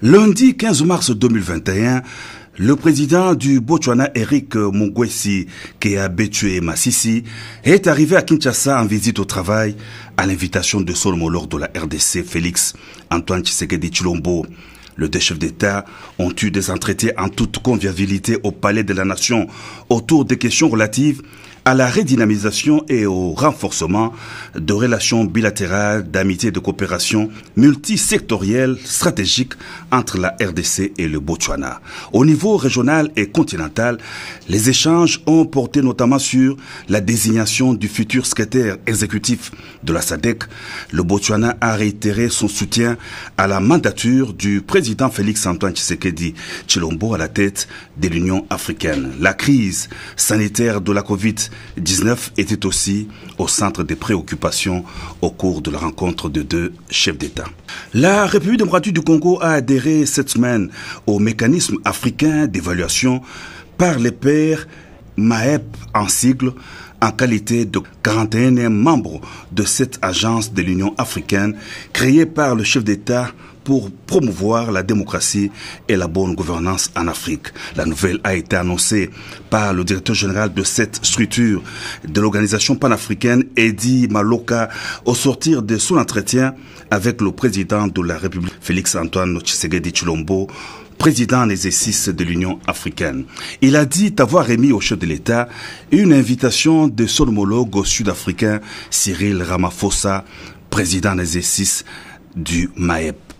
Lundi 15 mars 2021, le président du Botswana, Eric Mungwesi Keabetue Masisi, est arrivé à Kinshasa en visite au travail à l'invitation de son homologue de la RDC, Félix Antoine Tshisekedi Tshilombo. Les deux chefs d'État ont eu des entretiens en toute convivialité au Palais de la Nation autour des questions relatives à la redynamisation et au renforcement de relations bilatérales d'amitié et de coopération multisectorielle stratégique entre la RDC et le Botswana. Au niveau régional et continental, les échanges ont porté notamment sur la désignation du futur secrétaire exécutif de la SADC. Le Botswana a réitéré son soutien à la mandature du président Félix Antoine Tshisekedi Tshilombo à la tête de l'Union africaine. La crise sanitaire de la COVID-19 était aussi au centre des préoccupations au cours de la rencontre de deux chefs d'État. La République démocratique du Congo a adhéré cette semaine au mécanisme africain d'évaluation par les pairs MAEP en sigle, en qualité de 41e membre de cette agence de l'Union africaine créée par le chef d'État pour promouvoir la démocratie et la bonne gouvernance en Afrique. La nouvelle a été annoncée par le directeur général de cette structure de l'organisation panafricaine, Eddy Maloka, au sortir de son entretien avec le président de la République, Félix Antoine Tshisekedi Tshilombo, président en exercice de l'Union africaine. Il a dit avoir émis au chef de l'État une invitation de son homologue sud-africain Cyril Ramaphosa, président en exercice du MAEP.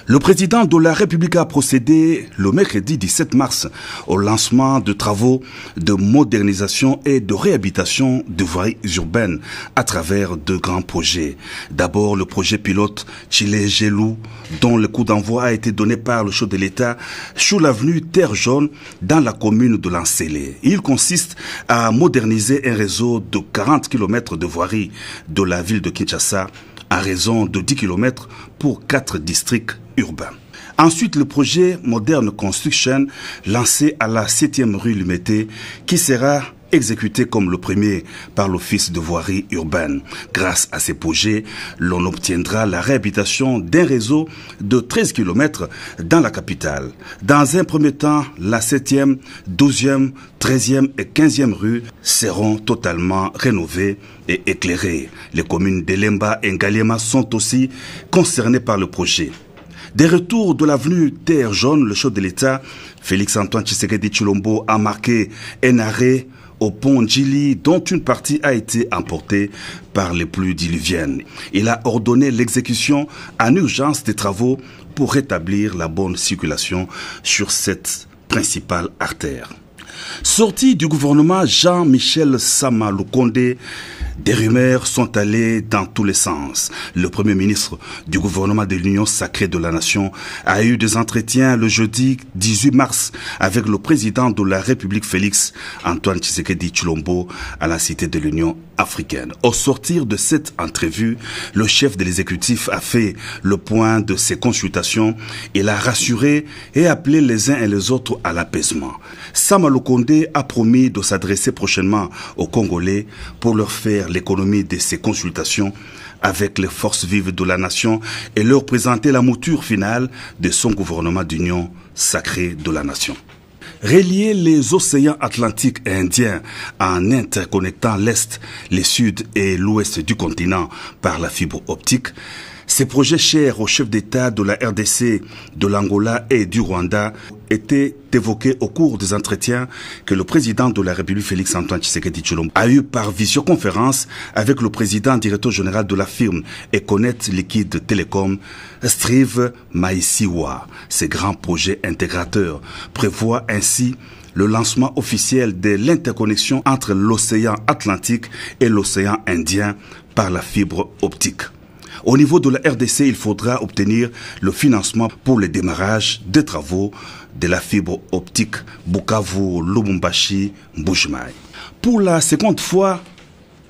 Le président de la République a procédé le mercredi 17 mars au lancement de travaux de modernisation et de réhabilitation de voiries urbaines à travers deux grands projets. D'abord, le projet pilote Tshilé-Gelou, dont le coup d'envoi a été donné par le chef de l'État sur l'avenue Terre Jaune dans la commune de Lansele. Il consiste à moderniser un réseau de 40 km de voiries de la ville de Kinshasa à raison de 10 km pour 4 districts urbains. Ensuite, le projet Modern Construction, lancé à la 7e rue Lumété, qui sera exécuté comme le premier par l'Office de voirie urbaine. Grâce à ces projets, l'on obtiendra la réhabilitation d'un réseau de 13 km dans la capitale. Dans un premier temps, la 7e, 12e, 13e et 15e rues seront totalement rénovées et éclairées. Les communes d'Elemba et Ngaliema sont aussi concernées par le projet. Des retours de l'avenue Terre Jaune, le chef de l'État, Félix Antoine Tshisekedi Tshilombo, a marqué un arrêt au pont Djili, dont une partie a été emportée par les pluies diluviennes. Il a ordonné l'exécution en urgence des travaux pour rétablir la bonne circulation sur cette principale artère. Sorti du gouvernement Jean-Michel Sama Lukonde, des rumeurs sont allées dans tous les sens. Le premier ministre du gouvernement de l'Union sacrée de la Nation a eu des entretiens le jeudi 18 mars avec le président de la République Félix Antoine Tshisekedi Tshilombo à la Cité de l'Union africaine. Au sortir de cette entrevue, le chef de l'exécutif a fait le point de ses consultations. Il a rassuré et appelé les uns et les autres à l'apaisement. Sama Lukonde a promis de s'adresser prochainement aux Congolais pour leur faire l'économie de ces consultations avec les forces vives de la nation et leur présenter la mouture finale de son gouvernement d'union sacrée de la nation. Relier les océans Atlantique et Indien en interconnectant l'Est, le Sud et l'Ouest du continent par la fibre optique, ces projets chers aux chefs d'État de la RDC, de l'Angola et du Rwanda étaient évoqués au cours des entretiens que le président de la République Félix Antoine Tshisekedi Tshilombo a eu par visioconférence avec le président directeur général de la firme Econet Liquide Telecom, Strive Maïsiwa. Ces grands projets intégrateurs prévoient ainsi le lancement officiel de l'interconnexion entre l'océan Atlantique et l'océan Indien par la fibre optique. Au niveau de la RDC, il faudra obtenir le financement pour le démarrage des travaux de la fibre optique Bukavu-Lubumbashi-Mbujimayi. Pour la seconde fois,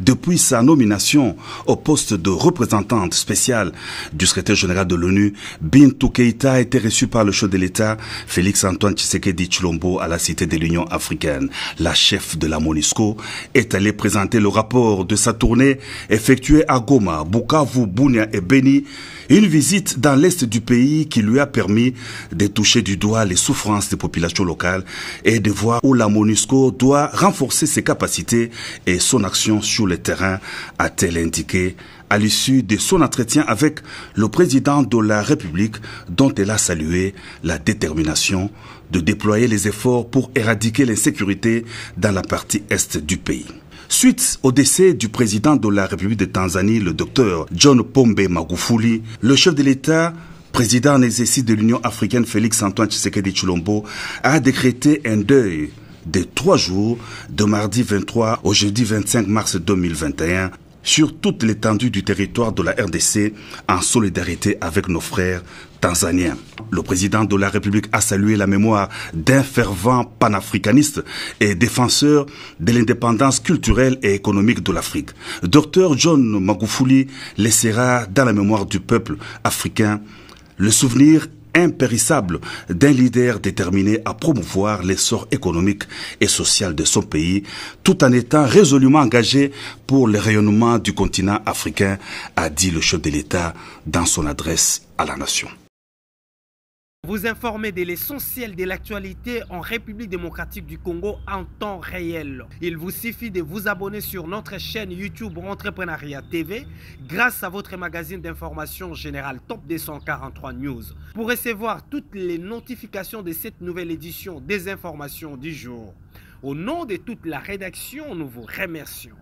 Depuis sa nomination au poste de représentante spéciale du secrétaire général de l'ONU, Bintou Keïta a été reçue par le chef de l'État, Félix-Antoine Tshisekedi Tshilombo, à la Cité de l'Union africaine. La chef de la MONUSCO est allée présenter le rapport de sa tournée effectuée à Goma, Bukavu, Bunia et Beni, une visite dans l'est du pays qui lui a permis de toucher du doigt les souffrances des populations locales et de voir où la MONUSCO doit renforcer ses capacités et son action sur le terrain, a-t-elle indiqué à l'issue de son entretien avec le président de la République, dont elle a salué la détermination de déployer les efforts pour éradiquer l'insécurité dans la partie est du pays. Suite au décès du président de la République de Tanzanie, le docteur John Pombe Magufuli, le chef de l'État, président en exercice de l'Union africaine Félix-Antoine Tshisekedi Tshilombo, a décrété un deuil de 3 jours, de mardi 23 au jeudi 25 mars 2021, sur toute l'étendue du territoire de la RDC, en solidarité avec nos frères tanzaniens. Le président de la République a salué la mémoire d'un fervent panafricaniste et défenseur de l'indépendance culturelle et économique de l'Afrique. Dr John Magufuli laissera dans la mémoire du peuple africain le souvenir impérissable d'un leader déterminé à promouvoir l'essor économique et social de son pays, tout en étant résolument engagé pour le rayonnement du continent africain, a dit le chef de l'État dans son adresse à la nation. Vous informez de l'essentiel de l'actualité en République démocratique du Congo en temps réel. Il vous suffit de vous abonner sur notre chaîne YouTube Entrepreneuriat TV grâce à votre magazine d'information générale Top 243 News pour recevoir toutes les notifications de cette nouvelle édition des informations du jour. Au nom de toute la rédaction, nous vous remercions.